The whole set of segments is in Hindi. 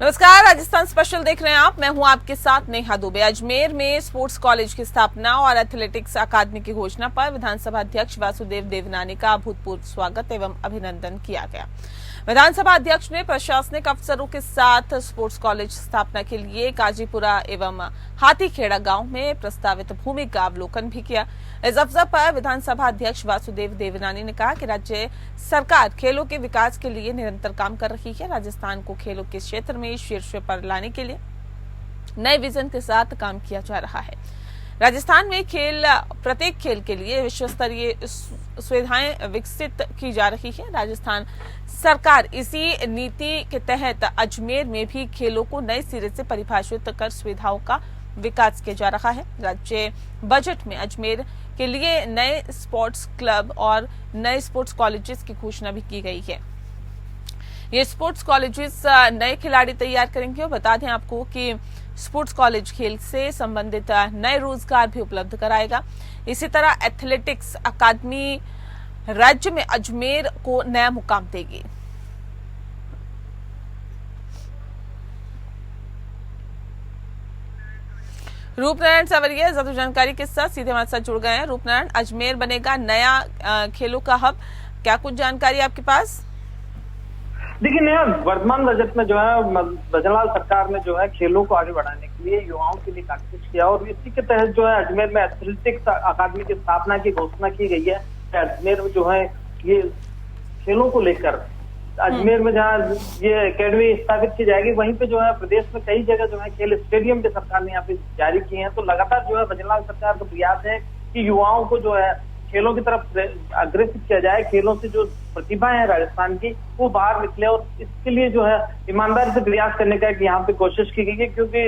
नमस्कार, राजस्थान स्पेशल देख रहे हैं आप। मैं हूं आपके साथ नेहा दुबे। अजमेर में स्पोर्ट्स कॉलेज की स्थापना और एथलेटिक्स अकादमी की घोषणा पर विधानसभा अध्यक्ष वासुदेव देवनानी का अभूतपूर्व स्वागत एवं अभिनंदन किया गया। विधानसभा अध्यक्ष ने प्रशासनिक अफसरों के साथ स्पोर्ट्स कॉलेज स्थापना के लिए काजीपुरा एवं हाथीखेड़ा गांव में प्रस्तावित भूमि का अवलोकन भी किया। इस अवसर पर विधानसभा अध्यक्ष वासुदेव देवनानी ने कहा कि राज्य सरकार खेलों के विकास के लिए निरंतर काम कर रही है। राजस्थान को खेलों के क्षेत्र में शीर्ष पर लाने के लिए नए विजन के साथ काम किया जा रहा है। राजस्थान में प्रत्येक खेल के लिए विश्व स्तरीय सुविधाएं विकसित की जा रही है। राजस्थान सरकार इसी नीति के तहत अजमेर में भी खेलों को नए सिरे से परिभाषित कर सुविधाओं का विकास किया जा रहा है। राज्य बजट में अजमेर के लिए नए स्पोर्ट्स क्लब और नए स्पोर्ट्स कॉलेजेस की घोषणा भी की गई है। ये स्पोर्ट्स कॉलेजेस नए खिलाड़ी तैयार करेंगे और बता दें आपको कि स्पोर्ट्स कॉलेज खेल से संबंधित नए रोजगार भी उपलब्ध कराएगा। इसी तरह एथलेटिक्स अकादमी राज्य में अजमेर को नया मुकाम देगी। रूपनारायण सवरिया ज्यादा जानकारी के साथ सीधे हमारे साथ जुड़ गए हैं। रूपनारायण, अजमेर बनेगा नया खेलों का हब, क्या कुछ जानकारी आपके पास? देखिए नया वर्तमान बजट में जो है भजनलाल सरकार ने जो है खेलों को आगे बढ़ाने के लिए युवाओं के लिए काफी कुछ किया और इसी के तहत जो है अजमेर में एथलेटिक्स अकादमी की स्थापना की घोषणा की गई है। अजमेर में जो है ये खेलों को लेकर अजमेर में जहाँ ये एकेडमी स्थापित की जाएगी, वहीं पे जो है प्रदेश में कई जगह जो है खेल स्टेडियम भी सरकार ने यहाँ पे जारी किए हैं। तो लगातार जो है भजनलाल सरकार का प्रयास है कि युवाओं को जो है खेलों की तरफ अग्रेसित किया जाए, खेलों से जो प्रतिभाएं हैं राजस्थान की वो बाहर निकले और इसके लिए जो है ईमानदारी से प्रयास करने का यहाँ पे कोशिश की गई है। क्योंकि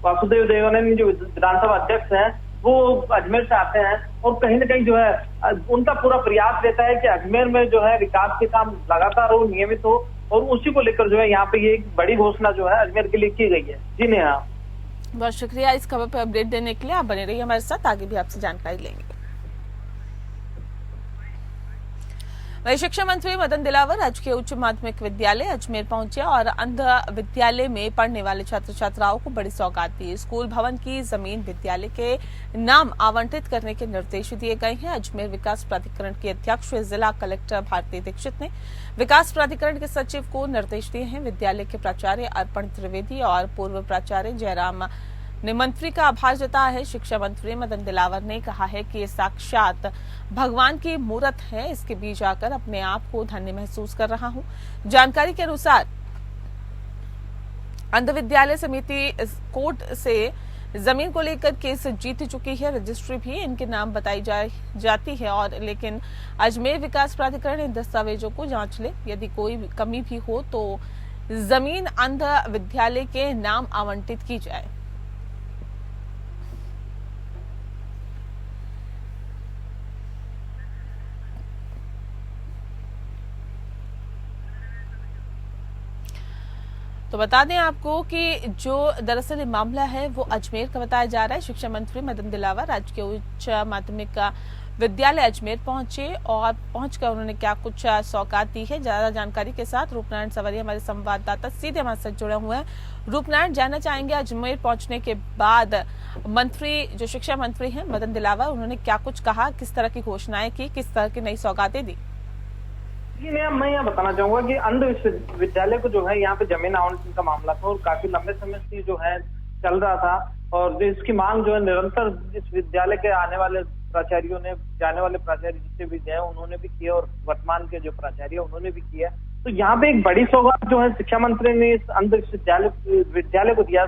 वासुदेव देवनानी जो विधानसभा अध्यक्ष हैं वो अजमेर से आते हैं और कहीं ना कहीं जो है उनका पूरा प्रयास रहता है कि अजमेर में जो है विकास के काम लगातार हो, नियमित हो और उसी को लेकर जो है यहाँ पे ये एक बड़ी घोषणा जो है अजमेर के लिए की गई है। जी नेहा, बहुत शुक्रिया इस खबर पर अपडेट देने के लिए। आप बने रहिए हमारे साथ, आगे भी आपसे जानकारी लेंगे। वही शिक्षा मंत्री मदन दिलावर राजकीय उच्च माध्यमिक विद्यालय अजमेर पहुंचे और अंध विद्यालय में पढ़ने वाले छात्र छात्राओं को बड़ी सौगात दी। स्कूल भवन की जमीन विद्यालय के नाम आवंटित करने के निर्देश दिए गए हैं। अजमेर विकास प्राधिकरण के अध्यक्ष जिला कलेक्टर भारती दीक्षित ने विकास प्राधिकरण के सचिव को निर्देश दिए हैं। विद्यालय के प्राचार्य अर्पण त्रिवेदी और पूर्व प्राचार्य जयराम ने मंत्री का आभार जताया है। शिक्षा मंत्री मदन दिलावर ने कहा है कि ये साक्षात भगवान की मूर्त है, इसके बीच आकर अपने आप को धन्य महसूस कर रहा हूं। जानकारी के अनुसार अंध विद्यालय समिति कोर्ट से जमीन को लेकर केस जीत चुकी है। रजिस्ट्री भी इनके नाम बताई जाती है और लेकिन अजमेर विकास प्राधिकरण इन दस्तावेजों को जांच ले, यदि कोई कमी भी हो तो जमीन अंध विद्यालय के नाम आवंटित की जाए। तो बता दें आपको कि जो दरअसल ये मामला है वो अजमेर का बताया जा रहा है। शिक्षा मंत्री मदन दिलावर राजकीय उच्च माध्यमिक विद्यालय अजमेर पहुंचे और पहुंचकर उन्होंने क्या कुछ सौगात दी है। ज्यादा जानकारी के साथ रूपनारायण सवरिया हमारे संवाददाता सीधे हमारे साथ जुड़े हुए हैं। रूपनारायण, जानना चाहेंगे अजमेर पहुंचने के बाद मंत्री जो शिक्षा मंत्री हैं मदन दिलावर, उन्होंने क्या कुछ कहा, किस तरह की घोषणाएं की, किस तरह की नई सौगातें दी? मैं यहाँ बताना चाहूंगा कि अंध विश्वविद्यालय को जो है यहाँ पे जमीन आवंटन का मामला था और काफी लंबे समय से जो है चल रहा था और इसकी मांग जो है निरंतर इस विद्यालय के आने वाले प्राचार्यों ने, जाने वाले प्राचार्य जितने भी गए उन्होंने भी किया और वर्तमान के जो प्राचार्य उन्होंने भी किया। तो यहाँ पे एक बड़ी सौगात जो है शिक्षा मंत्री ने इस अंध विद्यालय को दिया,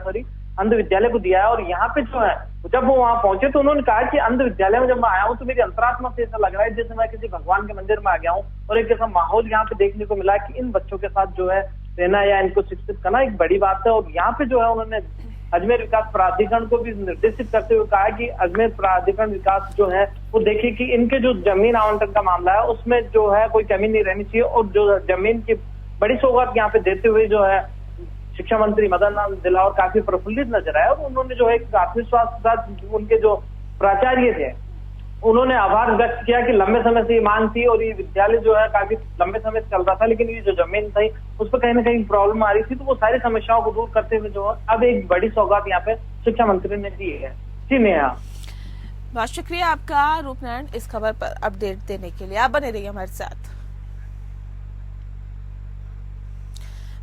अंध विद्यालय को दिया है। और यहाँ पे जो है जब वो वहां पहुंचे तो उन्होंने कहा कि अंध विद्यालय में जब मैं आया हूँ तो मेरी अंतरात्मा से ऐसा लग रहा है जैसे मैं किसी भगवान के मंदिर में आ गया हूँ और एक ऐसा माहौल यहाँ पे देखने को मिला कि इन बच्चों के साथ जो है रहना या इनको शिक्षित करना एक बड़ी बात है। और यहाँ पे जो है उन्होंने अजमेर विकास प्राधिकरण को भी निर्देशित करते हुए कहा कि अजमेर प्राधिकरण विकास जो है वो देखे कि इनके जो जमीन आवंटन का मामला है उसमें जो है कोई कमी नहीं रहनी चाहिए और जो जमीन की बड़ी सौगात यहाँ पे देते हुए जो है शिक्षा मंत्री मदन दिलावर काफी प्रफुल्लित नजर आए और उन्होंने जो है आत्मविश्वास के साथ उनके जो प्राचार्य थे उन्होंने आभार व्यक्त किया कि लंबे समय से ये मांग थी और ये विद्यालय जो है काफी लंबे समय से चल रहा था, लेकिन ये जो जमीन थी उस पर कहीं ना कहीं प्रॉब्लम आ रही थी, तो वो सारी समस्याओं को दूर करते हुए जो है अब एक बड़ी सौगात यहाँ पे शिक्षा मंत्री ने दी है। जी नेहा। बहुत शुक्रिया आपका रूपनारायण इस खबर पर अपडेट देने के लिए। आप बने रहिए हमारे साथ।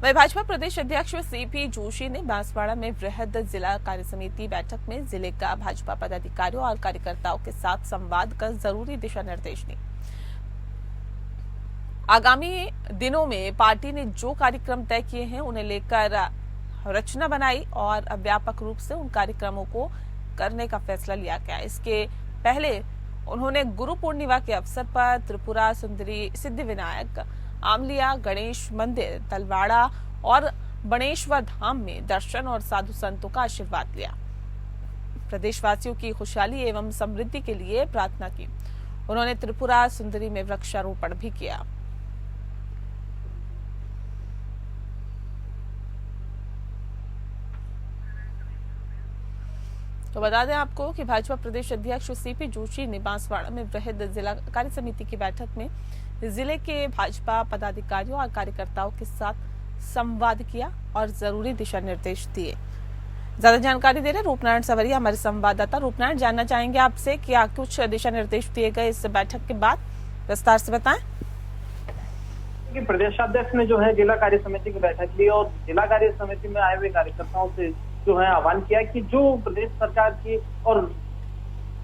वही भाजपा प्रदेश अध्यक्ष सीपी जोशी ने बांसवाड़ा में वृहद जिला कार्य समिति बैठक में जिले का भाजपा पदाधिकारियों और कार्यकर्ताओं के साथ संवाद कर जरूरी दिशा निर्देश दिए। आगामी दिनों में पार्टी ने जो कार्यक्रम तय किए हैं उन्हें लेकर रचना बनाई और व्यापक रूप से उन कार्यक्रमों को करने का फैसला लिया गया। इसके पहले उन्होंने गुरु पूर्णिमा के अवसर पर त्रिपुरा सुंदरी सिद्धिविनायक, आमलिया गणेश मंदिर, तलवाड़ा और बणेश्वर धाम में दर्शन और साधु संतों का आशीर्वाद लिया। प्रदेशवासियों की खुशहाली एवं समृद्धि के लिए प्रार्थना की। उन्होंने त्रिपुरा सुंदरी में वृक्षारोपण भी किया। तो बता दें आपको कि भाजपा प्रदेश अध्यक्ष सीपी जोशी ने बांसवाड़ा में वृहद जिला कार्य समिति की बैठक में जिले के भाजपा पदाधिकारियों और कार्यकर्ताओं के साथ संवाद किया और जरूरी दिशा निर्देश दिए। ज्यादा जानकारी दे रहे रूपनारायण सवरिया हमारे संवाददाता। रूपनारायण, जानना चाहेंगे आपसे क्या कुछ दिशा निर्देश दिए गए इस बैठक के बाद, विस्तार से बताएं। प्रदेशाध्यक्ष ने जो है जिला कार्य समिति की बैठक ली और जिला कार्य समिति में आए हुए कार्यकर्ताओं से जो है आह्वान किया कि जो प्रदेश सरकार की और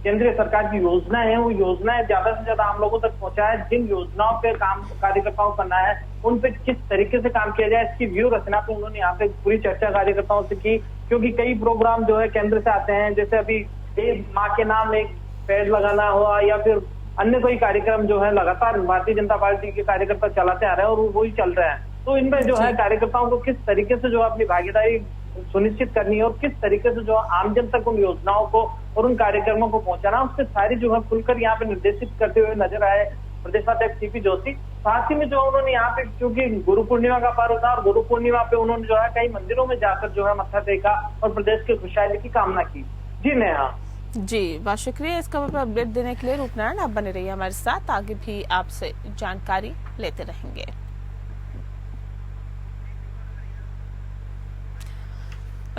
केंद्रीय सरकार की योजनाएं हैं वो योजनाएं ज्यादा से ज्यादा आम लोगों तक पहुंचाए। जिन योजनाओं पे काम कार्यकर्ताओं करना है उन पे किस तरीके से काम किया जाए, इसकी व्यूह रचना पे उन्होंने यहाँ पे पूरी चर्चा कार्यकर्ताओं से की, क्योंकि कई प्रोग्राम जो है केंद्र से आते हैं, जैसे अभी माँ के नाम एक पेड़ लगाना हुआ या फिर अन्य कोई कार्यक्रम जो है लगातार भारतीय जनता पार्टी के कार्यकर्ता चलाते आ रहे हैं और वही चल रहा है। तो इनमें जो है कार्यकर्ताओं को किस तरीके से जो अपनी भागीदारी सुनिश्चित करनी है और किस तरीके से जो आमजन तक उन योजनाओं को और उन कार्यक्रमों को पहुंचाना, उसके सारी जो है खुलकर यहाँ पे निर्देशित करते हुए नजर आए प्रदेशाध्यक्ष सीपी जोशी। साथ ही में जो उन्होंने यहाँ पे, क्योंकि गुरु पूर्णिमा का पर्व था और गुरु पूर्णिमा पे उन्होंने जो है कई मंदिरों में जाकर जो है मत्था टेका और प्रदेश की खुशहाली की कामना की। जी नेहा। जी, बहुत शुक्रिया इस खबर पर अपडेट देने के लिए रूपनारायण। आप बने रहिए हमारे साथ, आगे भी आपसे जानकारी लेते रहेंगे।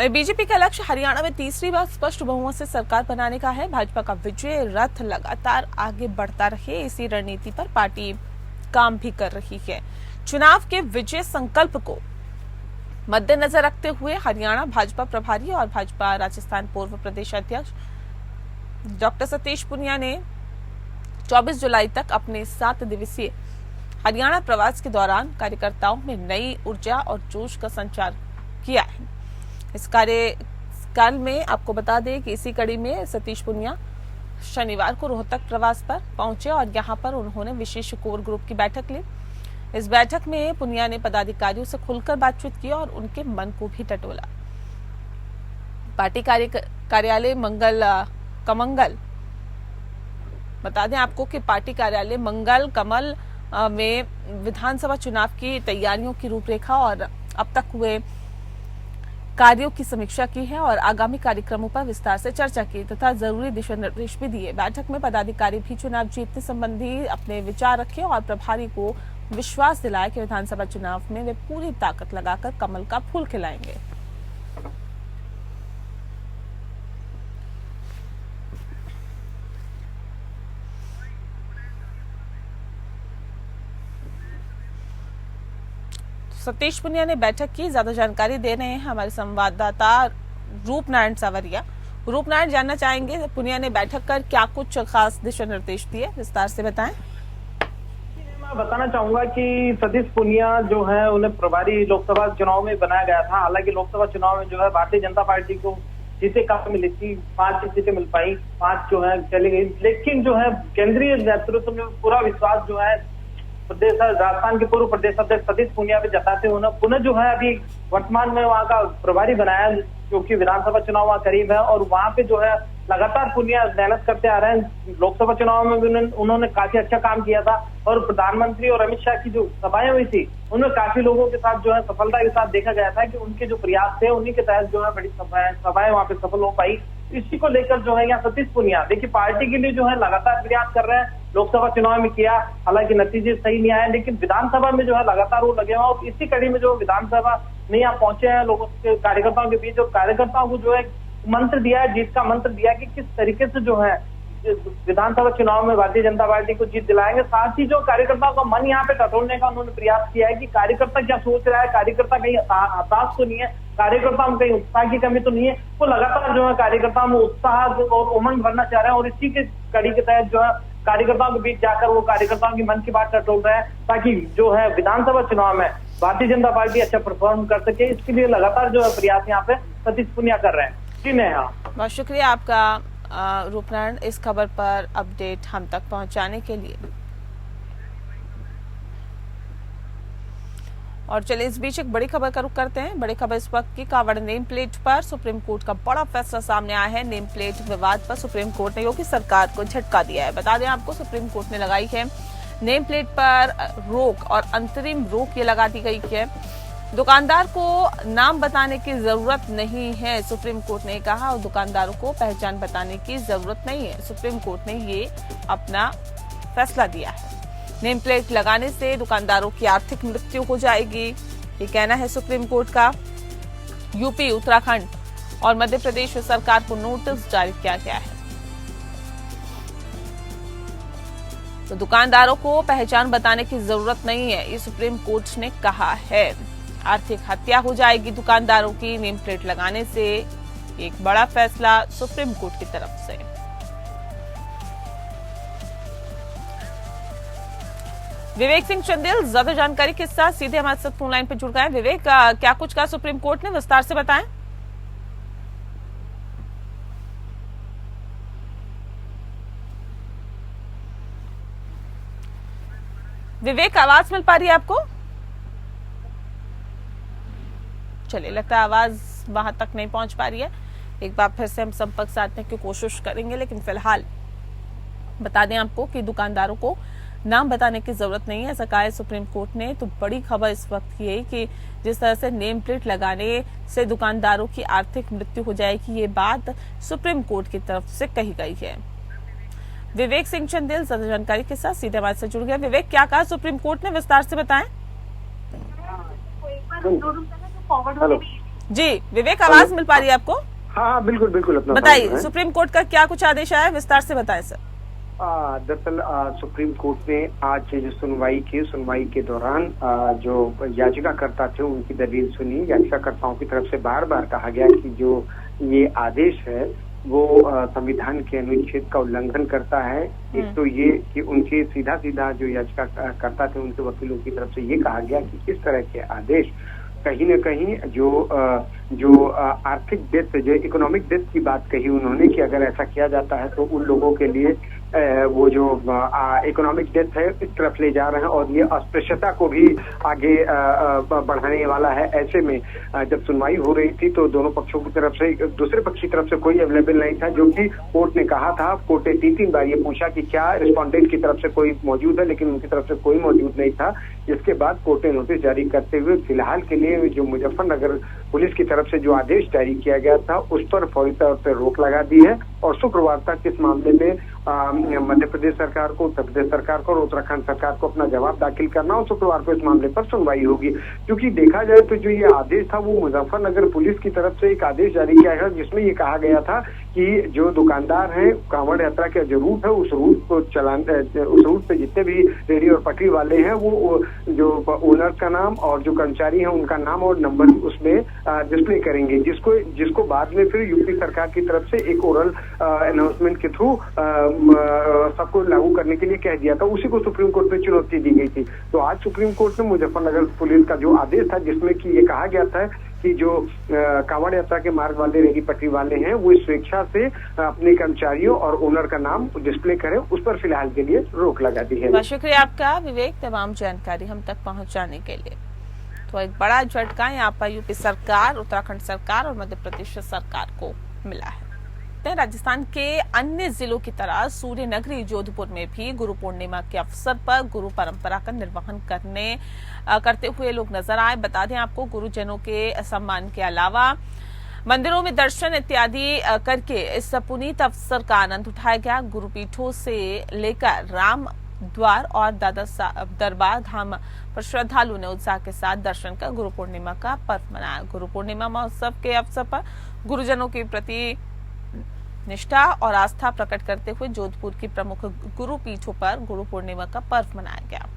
बीजेपी का लक्ष्य हरियाणा में तीसरी बार स्पष्ट बहुमत से सरकार बनाने का है। भाजपा का विजय रथ लगातार आगे बढ़ता रहे, इसी रणनीति पर पार्टी काम भी कर रही है। चुनाव के विजय संकल्प को मद्देनजर रखते हुए हरियाणा भाजपा प्रभारी और भाजपा राजस्थान पूर्व प्रदेश अध्यक्ष डॉक्टर सतीश पुनिया ने 24 जुलाई तक अपने 7 दिवसीय हरियाणा प्रवास के दौरान कार्यकर्ताओं में नई ऊर्जा और जोश का संचार किया है। इस कार्यकाल में आपको बता दें कि इसी कड़ी में सतीश पुनिया शनिवार को रोहतक प्रवास पर पहुंचे और यहां पर उन्होंने विशेष कोर ग्रुप की बैठक ली। इस बैठक में पुनिया ने पदाधिकारियों से खुलकर बातचीत की और उनके मन को भी टटोला। पार्टी कार्यालय कमंगल, बता दें आपको कि पार्टी कार्यालय मंगल कमल में विधानसभा चुनाव की तैयारियों की रूपरेखा और अब तक हुए कार्यों की समीक्षा की है और आगामी कार्यक्रमों पर विस्तार से चर्चा की तथा जरूरी दिशा निर्देश भी दिए। बैठक में पदाधिकारी भी चुनाव जीतने संबंधी अपने विचार रखे और प्रभारी को विश्वास दिलाया कि विधानसभा चुनाव में वे पूरी ताकत लगाकर कमल का फूल खिलाएंगे। सतीश पुनिया ने बैठक की, ज्यादा जानकारी दे रहे हैं हमारे संवाददाता रूपनारायण सवरिया। रूपनारायण, जानना चाहेंगे पुनिया ने बैठक कर क्या कुछ खास दिशा निर्देश दिए, विस्तार से बताएं। मैं बताना चाहूंगा कि सतीश पुनिया जो है उन्हें प्रभारी लोकसभा चुनाव में बनाया गया था। हालांकि लोकसभा चुनाव में जो है भारतीय जनता पार्टी को सीटें काफी मिली थी, 5 सीटें मिल पाई, 5 जो है चली गई, लेकिन जो है केंद्रीय नेतृत्व में पूरा विश्वास जो है प्रदेश राजस्थान के पूर्व प्रदेश अध्यक्ष सतीश पुनिया पे जताते हुए पुनः जो है अभी वर्तमान में वहाँ का प्रभारी बनाया, क्योंकि विधानसभा चुनाव वहाँ करीब है और वहाँ पे जो है लगातार पुनिया मेहनत करते आ रहे हैं। लोकसभा चुनाव में भी उन्होंने काफी अच्छा काम किया था और प्रधानमंत्री और अमित शाह की जो सभाएं हुई थी उनमें काफी लोगों के साथ जो है सफलता के साथ देखा गया था कि उनके जो प्रयास थे उन्हीं के तहत जो है बड़ी सभाएं वहाँ पे सफल हो पाई। इसी को लेकर जो है यहाँ सतीश पूनिया देखिए पार्टी के लिए जो है लगातार प्रयास कर रहे हैं। लोकसभा चुनाव में किया, हालांकि नतीजे सही नहीं आए, लेकिन विधानसभा में जो है लगातार वो लगे हुए हैं और इसी कड़ी में जो विधानसभा में यहाँ पहुंचे हैं लोगों के कार्यकर्ताओं के बीच, और कार्यकर्ताओं को जो है मंत्र दिया है, जीत का मंत्र दिया कि किस तरीके से जो है विधानसभा चुनाव में भारतीय जनता पार्टी को जीत दिलाएंगे। साथ ही जो कार्यकर्ताओं का मन यहाँ पे टटोलने का उन्होंने प्रयास किया है कि कार्यकर्ता क्या सोच रहा है, कार्यकर्ता कहीं हताश तो नहीं है, कार्यकर्ताओं में कहीं उत्साह की कमी तो नहीं है। वो लगातार जो है कार्यकर्ताओं में उत्साह और उमंग भरना चाह रहे हैं और इसी के कड़ी के तहत जो है कार्यकर्ताओं के बीच जाकर वो कार्यकर्ताओं की मन की बात टटोल रहे हैं, ताकि जो है विधानसभा चुनाव में भारतीय जनता पार्टी अच्छा परफॉर्म कर सके। इसके लिए लगातार जो है प्रयास यहाँ पे सतीश पूनिया कर रहे हैं। जी नेहा, बहुत शुक्रिया आपका रूपनारायण इस खबर पर अपडेट हम तक पहुंचाने के लिए। और चलिए इस बीच एक बड़ी खबर का रुख करते हैं। बड़ी खबर इस वक्त की कावड़ नेम प्लेट पर सुप्रीम कोर्ट का बड़ा फैसला सामने आया है। नेम प्लेट विवाद पर सुप्रीम कोर्ट ने योगी सरकार को झटका दिया है। बता दें आपको, सुप्रीम कोर्ट ने लगाई है नेम प्लेट पर रोक और अंतरिम रोक ये लगा दी गई है। दुकानदार को नाम बताने की जरूरत नहीं है, सुप्रीम कोर्ट ने कहा, और दुकानदारों को पहचान बताने की जरूरत नहीं है। सुप्रीम कोर्ट ने ये अपना फैसला दिया है। नेम प्लेट लगाने से दुकानदारों की आर्थिक मृत्यु हो जाएगी, ये कहना है सुप्रीम कोर्ट का। यूपी, उत्तराखंड और मध्य प्रदेश सरकार को नोटिस जारी किया गया है। तो दुकानदारों को पहचान बताने की जरूरत नहीं है, ये सुप्रीम कोर्ट ने कहा है। आर्थिक हत्या हो जाएगी दुकानदारों की नेम प्लेट लगाने से, एक बड़ा फैसला सुप्रीम कोर्ट की तरफ से। विवेक सिंह चंदेल ज्यादा जानकारी के साथ सीधे हमारे साथ फोन लाइन पर जुड़ गए हैं। विवेक, क्या कुछ कहा सुप्रीम कोर्ट ने, विस्तार से बताएं। विवेक, आवाज मिल पा रही है आपको? चलिए, लगता है आवाज वहां तक नहीं पहुंच पा रही है। एक बार फिर से हम संपर्क साधने की कोशिश करेंगे, लेकिन फिलहाल बता दें आपको कि दुकानदारों को नाम बताने की जरूरत नहीं है, ऐसा कहा है सुप्रीम कोर्ट ने। तो बड़ी खबर इस वक्त ये कि जिस तरह से नेम प्लेट लगाने से दुकानदारों की आर्थिक मृत्यु हो जाएगी, ये बात सुप्रीम कोर्ट की तरफ से कही गई है। विवेक सिंह चंदेल ज्यादा जानकारी के साथ सीधे हमारे से जुड़ गए। विवेक, क्या कहा सुप्रीम कोर्ट ने, विस्तार से बताएं। हेलो जी विवेक, आवाज मिल पा रही है आपको? हाँ बिल्कुल बिल्कुल, अपना बताइए, सुप्रीम कोर्ट का क्या कुछ आदेश आया है, विस्तार से बताएं सर। दरअसल सुप्रीम कोर्ट ने आज जो सुनवाई के दौरान जो याचिकाकर्ता थे उनकी दलील सुनी। याचिकाकर्ताओं की तरफ से बार बार कहा गया कि जो ये आदेश है वो संविधान के अनुच्छेद का उल्लंघन करता है। एक तो ये कि उनके सीधा जो याचिकाकर्ता थे उनके वकीलों की तरफ से ये कहा गया कि इस तरह के आदेश कहीं न कहीं जो आर्थिक डेथ, जो इकोनॉमिक डेथ की बात कही उन्होंने कि अगर ऐसा किया जाता है तो उन लोगों के लिए वो जो इकोनॉमिक डेथ है इस तरफ ले जा रहे हैं और ये अस्पृश्यता को भी आगे बढ़ाने वाला है। ऐसे में जब सुनवाई हो रही थी तो दोनों पक्षों की तरफ से, दूसरे पक्ष की तरफ से कोई अवेलेबल नहीं था, जो कि कोर्ट ने कहा था। कोर्ट ने 3 बार ये पूछा कि क्या रिस्पोंडेंट की तरफ से कोई मौजूद है, लेकिन उनकी तरफ से कोई मौजूद नहीं था। इसके बाद कोर्ट ने नोटिस जारी करते हुए फिलहाल के लिए जो मुजफ्फरनगर पुलिस की तरफ से जो आदेश जारी किया गया था उस पर फौरी तौर पर रोक लगा दी है और शुक्रवार तक इस मामले में मध्य प्रदेश सरकार को, उत्तर प्रदेश सरकार को और उत्तराखंड सरकार को अपना जवाब दाखिल करना और शुक्रवार को इस मामले पर सुनवाई होगी। क्योंकि देखा जाए तो जो ये आदेश था वो मुजफ्फरनगर पुलिस की तरफ से एक आदेश जारी किया है जिसमें ये कहा गया था कि जो दुकानदार हैं कांवड़ यात्रा का जो रूट है उस रूट को उस रूट पे जितने भी रेहड़ी और पटरी वाले हैं वो जो ओनर का नाम और जो कर्मचारी हैं उनका नाम और नंबर उसमें डिस्प्ले करेंगे, जिसको बाद में फिर यूपी सरकार की तरफ से एक ओरल अनाउंसमेंट के थ्रू सबको लागू करने के लिए कह दिया था। उसी को सुप्रीम कोर्ट में चुनौती दी गई थी। तो आज सुप्रीम कोर्ट ने मुजफ्फरनगर पुलिस का जो आदेश था जिसमें कि ये कहा गया था कि जो कांवड़ यात्रा के मार्ग वाले रेहड़ी पटरी वाले हैं वो स्वेच्छा से अपने कर्मचारियों और ओनर का नाम डिस्प्ले करें, उस पर फिलहाल के लिए रोक लगा दी है। बहुत शुक्रिया आपका विवेक, तमाम जानकारी हम तक पहुंचाने के लिए। तो एक बड़ा झटका यहाँ पर यूपी सरकार, उत्तराखंड सरकार और मध्य प्रदेश सरकार को मिला है। राजस्थान के अन्य जिलों की तरह सूर्य नगरी जोधपुर में भी गुरु पूर्णिमा के अवसर पर गुरु परंपरा का निर्वहन करते हुए लोग नजर आए। बता दें आपको, गुरुजनों के सम्मान के अलावा मंदिरों में दर्शन इत्यादि करके इस पुनीत अवसर का आनंद उठाया गया। गुरुपीठों से लेकर राम द्वार और दरबार धाम पर श्रद्धालु ने उत्साह के साथ दर्शन कर गुरु पूर्णिमा का पर्व मनाया। गुरु पूर्णिमा महोत्सव के अवसर पर गुरुजनों के प्रति निष्ठा और आस्था प्रकट करते हुए जोधपुर की प्रमुख गुरु पीठों पर गुरु पूर्णिमा का पर्व मनाया गया।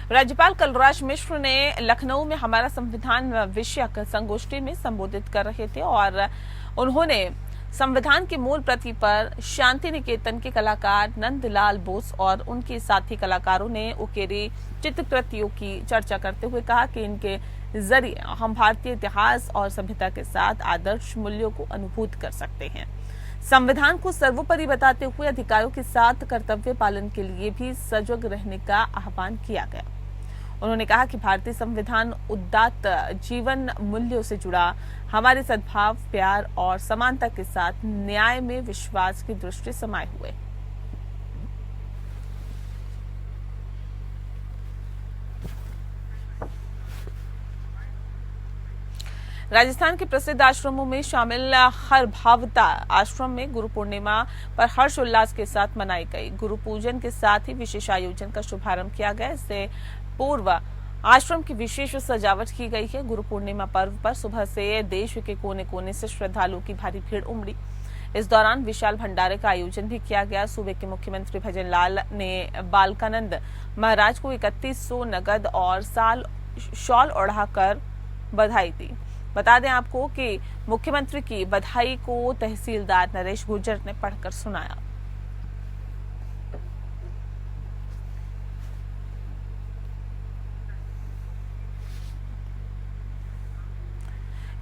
राज्यपाल कलराज मिश्र ने लखनऊ में हमारा संविधान विषयक संगोष्ठी में संबोधित कर रहे थे और उन्होंने संविधान की मूल प्रति पर शांति निकेतन के कलाकार नंदलाल बोस और उनके साथी कलाकारों ने उकेरी चित्रकृतियों की चर्चा करते हुए कहा कि इनके जरिए हम भारतीय इतिहास और सभ्यता के साथ आदर्श मूल्यों को अनुभूत कर सकते हैं। संविधान को सर्वोपरि बताते हुए अधिकारों के साथ कर्तव्य पालन के लिए भी सजग रहने का आह्वान किया गया। उन्होंने कहा कि भारतीय संविधान उदात्त जीवन मूल्यों से जुड़ा हमारे सद्भाव, प्यार और समानता के साथ न्याय में विश्वास की दृष्टि समाये हुए। राजस्थान के प्रसिद्ध आश्रमों में शामिल हर भावता आश्रम में गुरु पूर्णिमा पर हर्षोल्लास के साथ मनाई गई। गुरु पूजन के साथ ही विशेष आयोजन का शुभारंभ किया गया। इससे पूर्व आश्रम की विशेष सजावट की गई है। गुरु पूर्णिमा पर्व पर सुबह से देश के कोने कोने से श्रद्धालुओं की भारी भीड़ उमड़ी। इस दौरान विशाल भंडारे का आयोजन भी किया गया। सूबे के मुख्यमंत्री भजन लाल ने बालकानंद महाराज को 3100 नगद और शॉल ओढ़ाकर बधाई दी। बता दें आपको कि मुख्यमंत्री की बधाई को तहसीलदार नरेश गुर्जर ने पढ़कर सुनाया।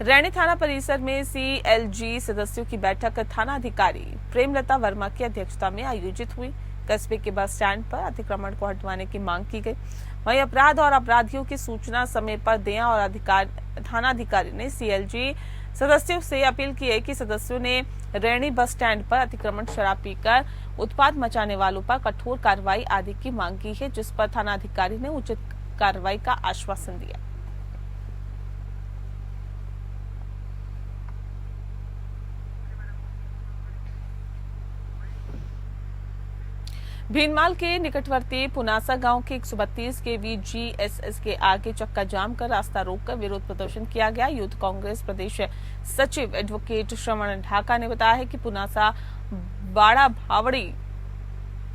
रैणी थाना परिसर में सीएलजी सदस्यों की बैठक थाना अधिकारी प्रेमलता वर्मा की अध्यक्षता में आयोजित हुई। कस्बे के बस स्टैंड पर अतिक्रमण को हटवाने की मांग की गई। वहीं अपराध और अपराधियों की सूचना समय पर दें और थाना अधिकारी ने सीएलजी सदस्यों से अपील की है कि सदस्यों ने रैणी बस स्टैंड पर अतिक्रमण, शराब पीकर उत्पात मचाने वालों पर कठोर कार्रवाई आदि की मांग की है, जिस पर थाना अधिकारी ने उचित कार्रवाई का आश्वासन दिया। भीनमाल के निकटवर्ती पुनासा गांव के 132 केवी जीएसएस के आगे चक्का जाम कर रास्ता रोककर विरोध प्रदर्शन किया गया। यूथ कांग्रेस प्रदेश सचिव एडवोकेट श्रवण ढाका ने बताया है कि पुनासा, बाड़ा भावड़ी,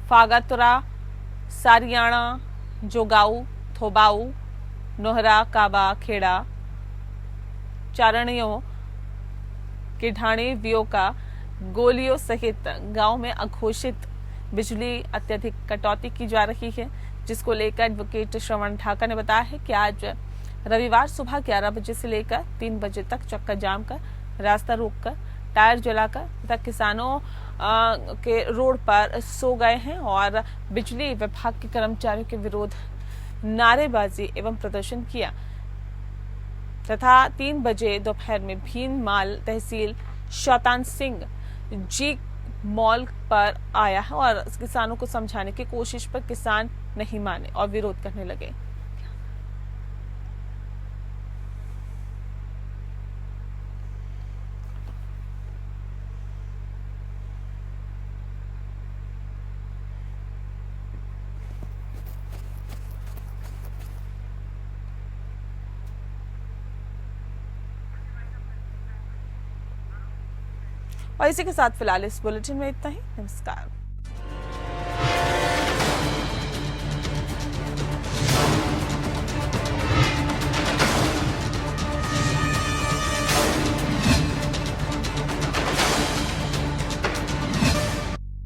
फागातुरा, सारियाणा, जोगाऊ, थोबाऊ, नोहरा, काबा, खेड़ा, चारणियों के ढाणे, वियोका, गोलियों सहित गांव में अघोषित बिजली अत्यधिक कटौती की जा रही है, जिसको लेकर एडवोकेट श्रवण ढाका ने बताया है कि आज रविवार सुबह 11 बजे से लेकर 3 बजे तक चक्का जाम कर, रास्ता रोककर, टायर जलाकर तथा किसानों के रोड पर सो गए हैं और बिजली विभाग के कर्मचारियों के विरोध नारेबाजी एवं प्रदर्शन किया तथा 3 बजे दोपहर में भीनमाल तहसील शौतान सिंह जी मॉल पर आया है और किसानों को समझाने की कोशिश पर किसान नहीं माने और विरोध करने लगे। और इसी के साथ फिलहाल इस बुलेटिन में इतना ही। नमस्कार।